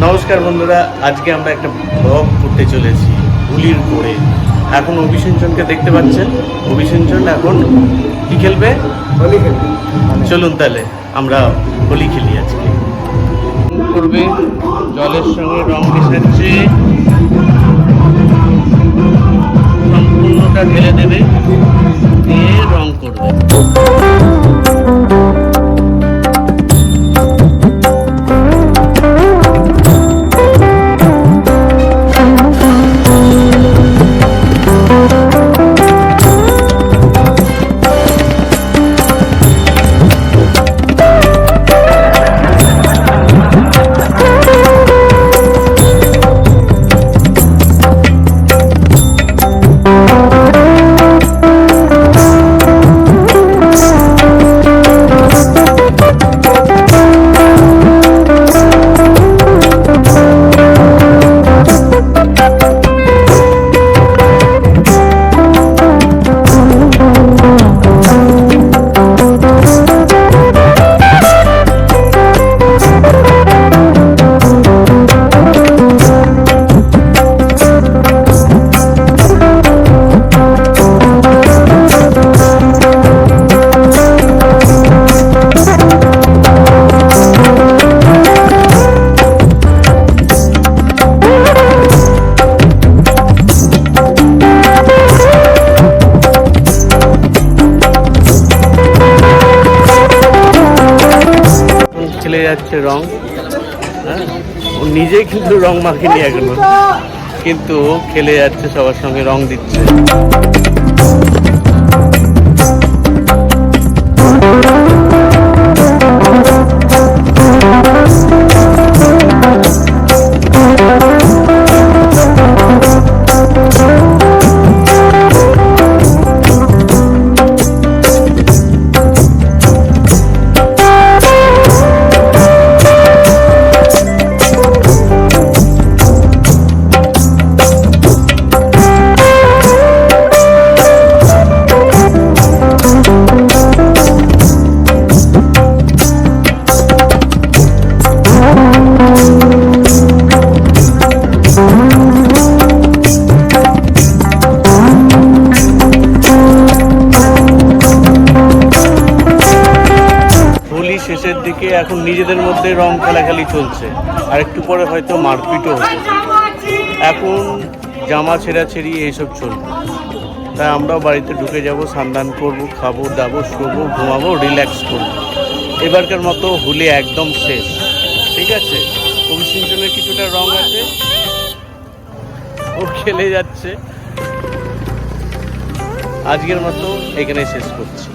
নমস্কার বন্ধুরা, আজকে আমরা একটা ব্লগ করতে চলেছি হোলির পরে। এখন অভিষেঞ্চনকে দেখতে পাচ্ছেন, অভিষেঞ্চন এখন কি খেলবে? হোলি খেলবে। চলুন তাহলে আমরা হোলি খেলি আজকে। করবে জলের সঙ্গে রং মেশাচ্ছে, সম্পূর্ণটা ঢেলে দেবে, দিয়ে রং করবে। খেলে যাচ্ছে রং, হ্যাঁ, ও নিজেই কিন্তু রং মাখেনি এখনো, কিন্তু খেলে যাচ্ছে, সবার সঙ্গে রং দিচ্ছে। শেষের দিকে এখন নিজেদের মধ্যে রং খেলাখালি চলছে, আর একটু পরে হয়তো মারপিটও হবে। এখন জামা ছেঁড়াছেড়ি এইসব চলবে, তাই আমরাও বাড়িতে ঢুকে যাব, স্নান করবো, খাবো দাবো, শোবো, ঘুমাবো, রিল্যাক্স করবো। এবারকার মতো হোলি একদম শেষ, ঠিক আছে? অভিষেঞ্চনের কিছুটা রং আছে, ও খেলে যাচ্ছে। আজকের মতো এখানে শেষ করছি।